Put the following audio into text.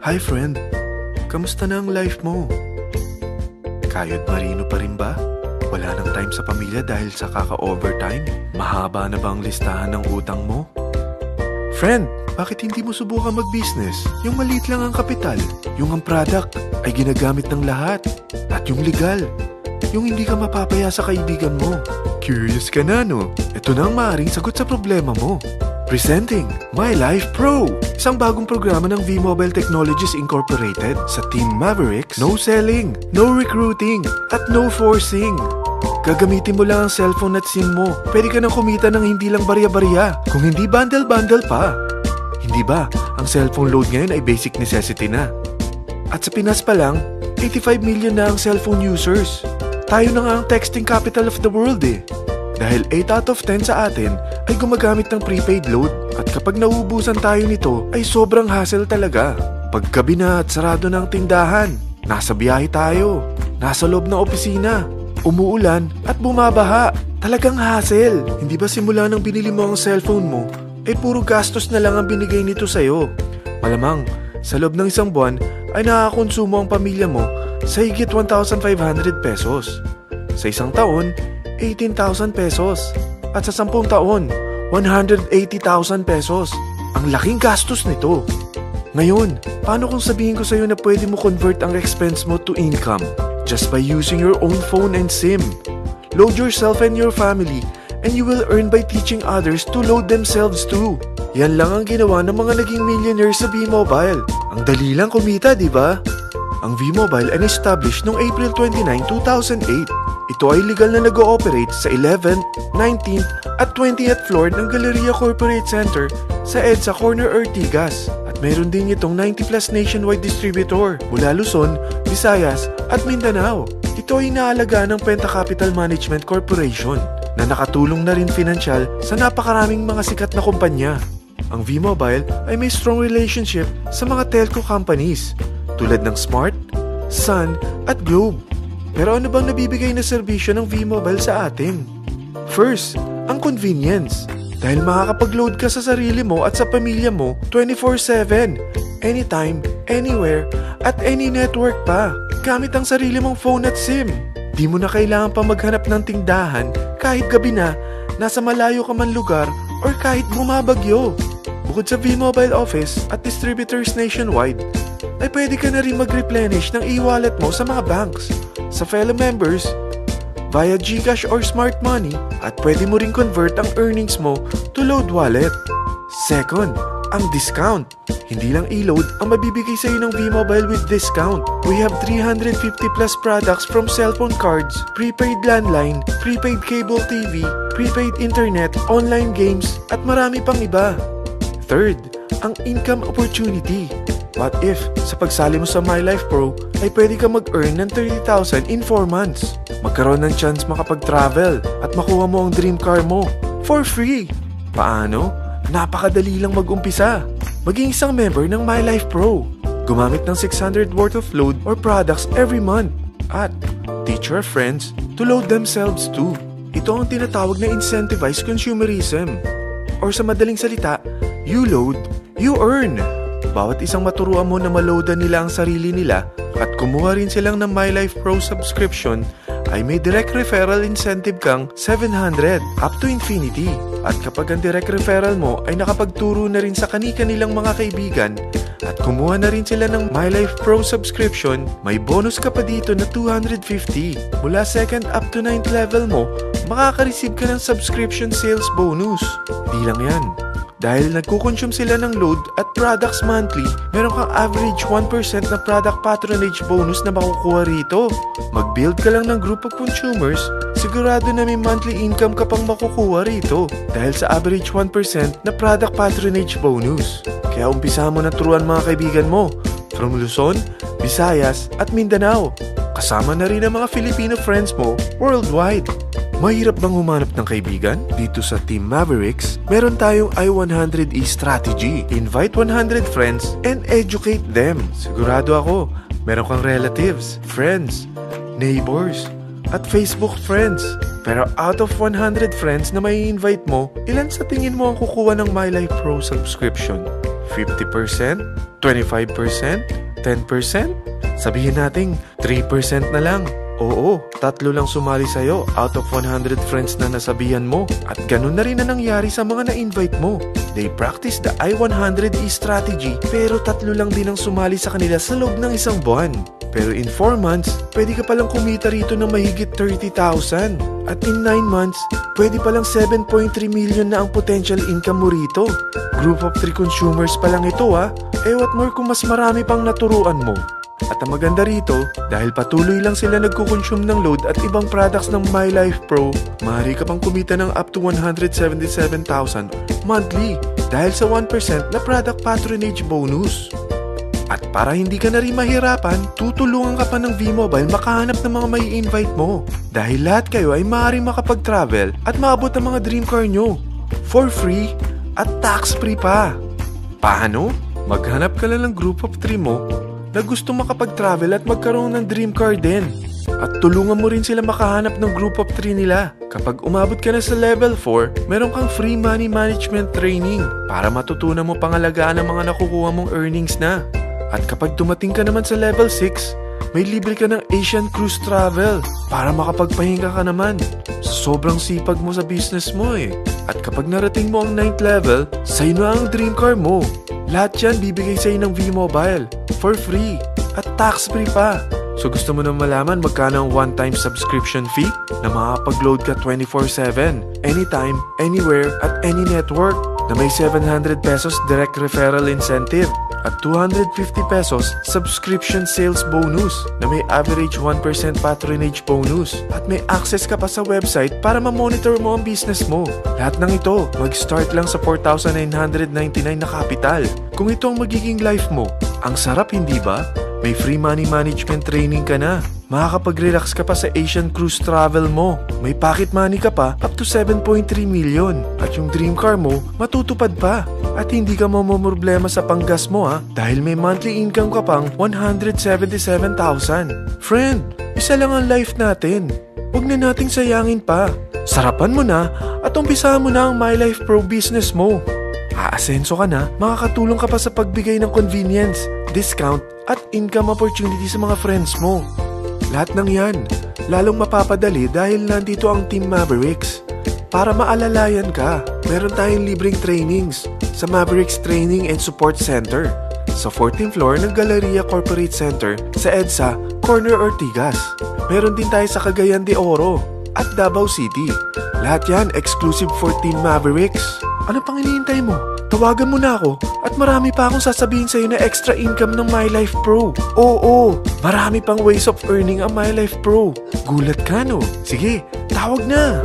Hi friend, kamusta na ang life mo? Kayod marino pa rin ba? Wala nang time sa pamilya dahil sa kaka-overtime? Mahaba na ba ang listahan ng utang mo? Friend, bakit hindi mo subukan mag-business? Yung maliit lang ang kapital, yung ang product ay ginagamit ng lahat, at yung legal, yung hindi ka mapapaya sa kaibigan mo. Curious ka na, no? Ito na ang maaaring sagot sa problema mo. Presenting My Life Pro, isang bagong programa ng V-Mobile Technologies Incorporated sa Team Mavericks. No selling, no recruiting, at no forcing. Gagamitin mo lang ang cellphone at SIM mo. Pwede ka nang kumita ng hindi lang barya-barya, kung hindi bundle-bundle pa. Hindi ba, ang cellphone load ngayon ay basic necessity na. At sa Pinas pa lang, 85 million na ang cellphone users. Tayo na nga ang texting capital of the world eh. Dahil 8 out of 10 sa atin ay gumagamit ng prepaid load at kapag nauubusan tayo nito ay sobrang hassle talaga. Paggabi na at sarado ng tindahan, nasa biyahe tayo, nasa loob ng opisina, umuulan at bumabaha. Talagang hassle. Hindi ba simula nang binili mo ang cellphone mo ay puro gastos na lang ang binigay nito sa'yo? Malamang sa loob ng isang buwan ay nakakakonsumo ang pamilya mo sa higit 1,500 pesos. Sa isang taon, 18,000 pesos. At sa 10 taon, 180,000 pesos. Ang laking gastos nito. Ngayon, paano kung sabihin ko sa'yo na pwede mo convert ang expense mo to income just by using your own phone and SIM? Load yourself and your family and you will earn by teaching others to load themselves too. Yan lang ang ginawa ng mga naging millionaires sa V-Mobile. Ang dali lang kumita, di ba? Ang V-Mobile ay established noong April 29, 2008. Ito ay legal na nag-ooperate sa 11th, 19th at 20th floor ng Galleria Corporate Center sa EDSA Corner Ortigas. At meron din itong 90 plus nationwide distributor mula Luzon, Visayas at Mindanao. Ito ay inaalaga ng Penta Capital Management Corporation na nakatulong na rin pinansyal sa napakaraming mga sikat na kumpanya. Ang V-Mobile ay may strong relationship sa mga telco companies tulad ng Smart, Sun at Globe. Pero ano bang nabibigay na serbisyo ng V-Mobile sa atin? First, ang convenience. Dahil makakapag-load ka sa sarili mo at sa pamilya mo 24/7, anytime, anywhere, at any network pa. Gamit ang sarili mong phone at SIM. Di mo na kailangan pa maghanap ng tindahan kahit gabi na, nasa malayo ka man lugar, or kahit bumabagyo. Bukod sa V-Mobile office at distributors nationwide, ay pwede ka na rin mag-replenish ng e-wallet mo sa mga banks, sa fellow members, via GCash or Smart Money, at pwede mo rin convert ang earnings mo to load wallet. Second, ang discount. Hindi lang e-load ang mabibigay sa iyo ng V-Mobile with discount. We have 350 plus products from cellphone cards, prepaid landline, prepaid cable TV, prepaid internet, online games, at marami pang iba. Third, ang income opportunity. What if, sa pagsali mo sa My Life Pro, ay pwede ka mag-earn ng 30,000 in 4 months? Magkaroon ng chance makapag-travel at makuha mo ang dream car mo for free. Paano? Napakadali lang mag-umpisa. Maging isang member ng My Life Pro. Gumamit ng 600 worth of load or products every month. At teach your friends to load themselves too. Ito ang tinatawag na incentivized consumerism. Or sa madaling salita, you load, you earn. Bawat isang maturuan mo na maloadan nila ang sarili nila at kumuha rin silang ng My Life Pro subscription, ay may direct referral incentive kang 700 up to infinity. At kapag ang direct referral mo ay nakapagturo na rin sa kani-kanilang mga kaibigan at kumuha na rin sila ng My Life Pro subscription, may bonus ka pa dito na 250. Mula 2nd up to 9th level mo, makaka-receive ka ng subscription sales bonus. Di lang yan. Dahil nagkukonsume sila ng load at products monthly, meron kang average 1% na product patronage bonus na makukuha rito. Mag-build ka lang ng group of consumers, sigurado na may monthly income ka pang makukuha rito dahil sa average 1% na product patronage bonus. Kaya umpisa mo na turuan mga kaibigan mo from Luzon, Visayas at Mindanao. Kasama na rin ang mga Filipino friends mo worldwide. Mahirap bang humanap ng kaibigan? Dito sa Team Mavericks, meron tayong I100E strategy. Invite 100 friends and educate them. Sigurado ako, meron kang relatives, friends, neighbors, at Facebook friends. Pero out of 100 friends na may invite mo, ilan sa tingin mo ang kukuha ng My Life Pro subscription? 50%? 25%? 10%? Sabihin nating 3% na lang. Oo, 3 lang sumali sa'yo out of 100 friends na nasabihan mo. At ganun na rin na nangyari sa mga na-invite mo. They practice the I-100E strategy pero 3 lang din ang sumali sa kanila sa loob ng isang buwan. Pero in 4 months, pwede ka palang kumita rito ng mahigit 30,000. At in 9 months, pwede palang 7.3 million na ang potential income mo rito. Group of 3 consumers pa lang ito ha. What more kung mas marami pang naturuan mo. At ang maganda rito, dahil patuloy lang sila nagko-consume ng load at ibang products ng MyLife Pro, maaari ka pang kumita ng up to 177,000 monthly dahil sa 1% na product patronage bonus. At para hindi ka na rin mahirapan, tutulungan ka pa ng V-Mobile makahanap ng mga may invite mo. Dahil lahat kayo ay maaaring makapag-travel at maabot ang mga dream car nyo. For free at tax-free pa. Paano? Maghanap ka lang ng group of 3 mo na gusto makapag-travel at magkaroon ng dream car din. At tulungan mo rin sila makahanap ng group of 3 nila. Kapag umabot ka na sa level 4, meron kang free money management training para matutunan mo pangalagaan ang mga nakukuha mong earnings na. At kapag dumating ka naman sa level 6, may libre ka ng Asian Cruise Travel para makapagpahinga ka naman. Sobrang sipag mo sa business mo eh. At kapag narating mo ang 9th level, sa'yo na ang dream car mo. Lahat yan bibigay sa'yo ng V-Mobile for free at tax-free pa. So gusto mo na malaman magkano ang one-time subscription fee na makakapag-load ka 24/7, anytime, anywhere, at any network na may 700 pesos direct referral incentive at 250 pesos subscription sales bonus na may average 1% patronage bonus at may access ka pa sa website para ma-monitor mo ang business mo. Lahat ng ito, mag-start lang sa 4,999 na capital. Kung ito ang magiging life mo, ang sarap hindi ba? May free money management training ka na. Makakapag-relax ka pa sa Asian Cruise Travel mo. May pocket money ka pa up to 7.3 million. At yung dream car mo, matutupad pa. At hindi ka mamomroblema sa panggas mo ha, dahil may monthly income ka pang 177,000. Friend, isa lang ang life natin. Huwag na nating sayangin pa. Sarapan mo na at umpisahan mo na ang MyLife Pro business mo. Aasenso ka na, makakatulong ka pa sa pagbigay ng convenience, discount, at income opportunity sa mga friends mo. Lahat ng yan, lalong mapapadali dahil nandito ang Team Mavericks. Para maalalayan ka, meron tayong libreng trainings sa Mavericks Training and Support Center sa 14th floor ng Galleria Corporate Center sa EDSA, Corner Ortigas. Meron din tayo sa Cagayan de Oro at Davao City. Lahat yan exclusive for Team Mavericks. Ano pang hinihintay mo? Tawagan mo na ako at marami pa akong sasabihin sa'yo na extra income ng MyLife Pro. Oo, marami pang ways of earning ang MyLife Pro. Gulat ka no? Sige, tawag na!